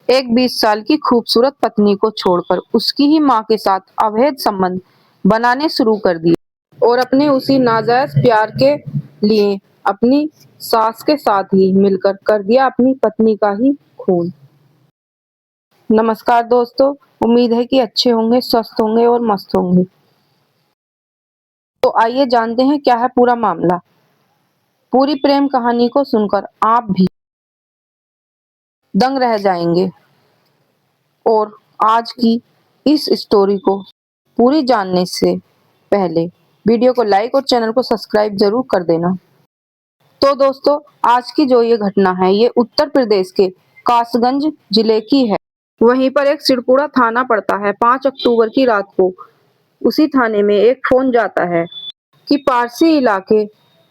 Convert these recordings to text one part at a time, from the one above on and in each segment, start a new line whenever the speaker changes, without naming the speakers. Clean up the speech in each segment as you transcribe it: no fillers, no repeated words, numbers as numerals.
एक 20 साल की खूबसूरत पत्नी को छोड़कर उसकी ही मां के साथ अवैध संबंध बनाने शुरू कर दिए और अपने उसी नाजायज प्यार के लिए अपनी सास के साथ ही मिलकर कर दिया अपनी पत्नी का ही खून। नमस्कार दोस्तों, उम्मीद है कि अच्छे होंगे, स्वस्थ होंगे और मस्त होंगे। तो आइए जानते हैं क्या है पूरा मामला। पूरी प्रेम कहानी को सुनकर आप भी दंग रह जाएंगे और आज की इस स्टोरी को पूरी जानने से पहले वीडियो को लाइक और चैनल को सब्सक्राइब जरूर कर देना। तो दोस्तों, आज की जो ये घटना है ये उत्तर प्रदेश के कासगंज जिले की है। वहीं पर एक सिरपुरा थाना पड़ता है। 5 अक्टूबर की रात को उसी थाने में एक फोन जाता है कि पारसी इलाके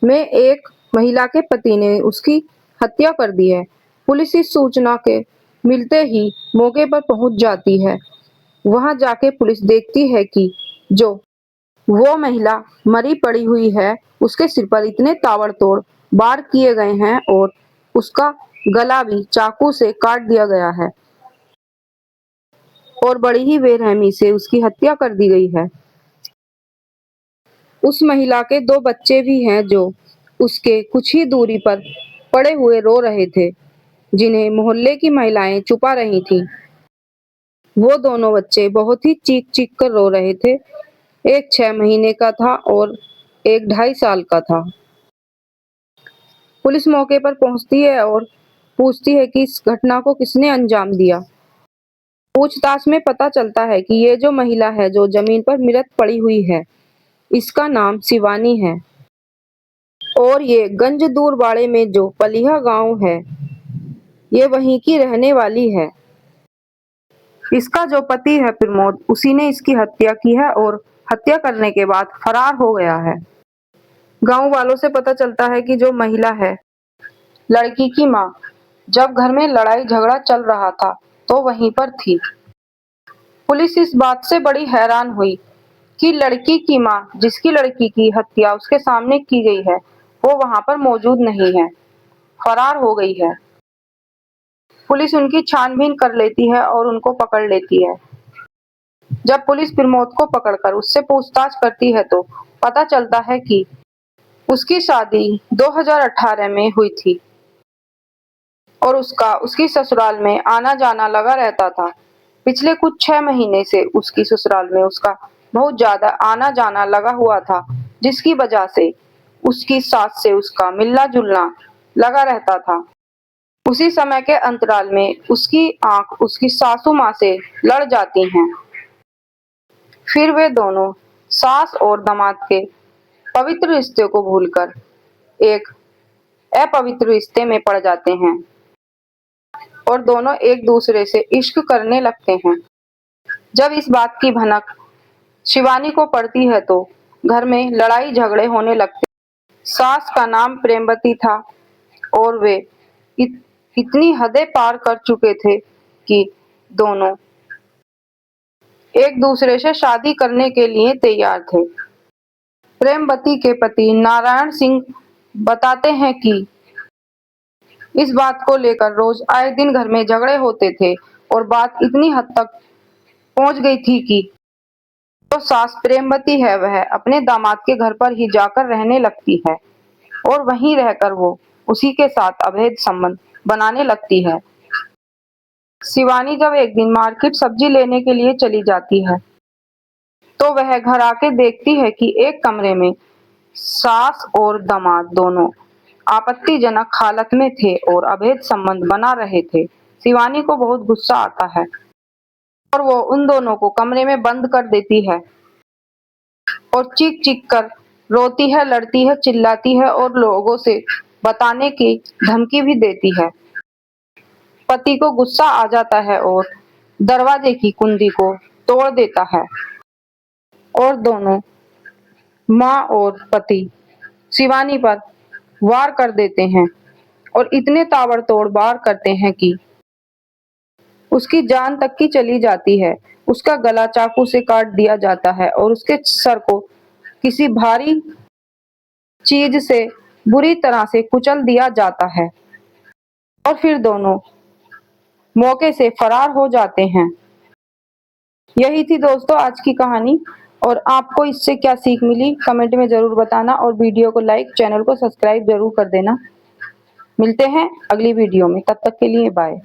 में एक महिला के पति ने उसकी हत्या कर दी है। पुलिस इस सूचना के मिलते ही मौके पर पहुंच जाती है। वहां जाके पुलिस देखती है कि जो वो महिला मरी पड़ी हुई है, उसके सिर पर इतने ताबड़तोड़ वार किए गए हैं और उसका गला भी चाकू से काट दिया गया है और बड़ी ही बेरहमी से उसकी हत्या कर दी गई है। उस महिला के 2 बच्चे भी हैं जो उसके कुछ ही दूरी पर पड़े हुए रो रहे थे, जिन्हें मोहल्ले की महिलाएं छुपा रही थीं। वो दोनों बच्चे बहुत ही चीख-चीख कर रो रहे थे। एक 6 महीने का था और एक 2.5 साल का था। पुलिस मौके पर पहुंचती है और पूछती है कि इस घटना को किसने अंजाम दिया। पूछताछ में पता चलता है कि ये जो महिला है जो जमीन पर मृत पड़ी हुई है, इसका नाम शिवानी है और ये गंज दूरबाड़े में जो पलिया गांव है, ये वहीं की रहने वाली है। इसका जो पति है प्रमोद, उसी ने इसकी हत्या की है और हत्या करने के बाद फरार हो गया है। गांव वालों से पता चलता है कि जो महिला है, लड़की की माँ, जब घर में लड़ाई झगड़ा चल रहा था तो वहीं पर थी। पुलिस इस बात से बड़ी हैरान हुई कि लड़की की माँ, जिसकी लड़की की हत्या उसके सामने की गई है, वो वहां पर मौजूद नहीं है, फरार हो गई है। पुलिस उनकी छानबीन कर लेती है और उनको पकड़ लेती है। जब पुलिस प्रमोद को पकड़कर उससे पूछताछ करती है तो पता चलता है कि उसकी शादी 2018 में हुई थी और उसका उसकी ससुराल में आना जाना लगा रहता था। पिछले कुछ 6 महीने से उसकी ससुराल में उसका बहुत ज्यादा आना जाना लगा हुआ था, जिसकी वजह से उसकी सास से उसका मिलना जुलना लगा रहता था। उसी समय के अंतराल में उसकी आंख उसकी सासू माँ से लड़ जाती हैं। फिर वे दोनों सास और दामाद के पवित्र रिश्ते को भूलकर एक अपवित्र रिश्ते में पड़ जाते हैं और दोनों एक दूसरे से इश्क करने लगते हैं। जब इस बात की भनक शिवानी को पड़ती है तो घर में लड़ाई झगड़े होने लगते। सास का नाम प्रेमवती था और वे इतनी हदें पार कर चुके थे कि दोनों एक दूसरे से शादी करने के लिए तैयार थे। प्रेमवती के पति नारायण सिंह बताते हैं कि इस बात को लेकर रोज आए दिन घर में झगड़े होते थे और बात इतनी हद तक पहुंच गई थी कि जो सास प्रेमवती है वह अपने दामाद के घर पर ही जाकर रहने लगती है और वहीं रहकर वो उसी के साथ अवैध संबंध बनाने लगती है। शिवानी जब एक दिन मार्केट सब्जी लेने के लिए चली जाती है तो वह घर आके देखती है कि एक कमरे में सास और दामाद दोनों आपत्तिजनक हालत में थे और अवैध संबंध बना रहे थे। शिवानी को बहुत गुस्सा आता है और वो उन दोनों को कमरे में बंद कर देती है और चीख चीख कर रोती है, लड़ती है, चिल्लाती है और लोगों से बताने की धमकी भी देती है। पति को गुस्सा आ जाता है और दरवाजे की कुंडी को तोड़ देता है और दोनों माँ और पति शिवानी पर वार कर देते हैं और इतने ताबड़तोड़ वार करते हैं कि उसकी जान तक की चली जाती है। उसका गला चाकू से काट दिया जाता है और उसके सर को किसी भारी चीज से बुरी तरह से कुचल दिया जाता है और फिर दोनों मौके से फरार हो जाते हैं। यही थी दोस्तों आज की कहानी, और आपको इससे क्या सीख मिली कमेंट में ज़रूर बताना, और वीडियो को लाइक, चैनल को सब्सक्राइब ज़रूर कर देना। मिलते हैं अगली वीडियो में, तब तक के लिए बाय।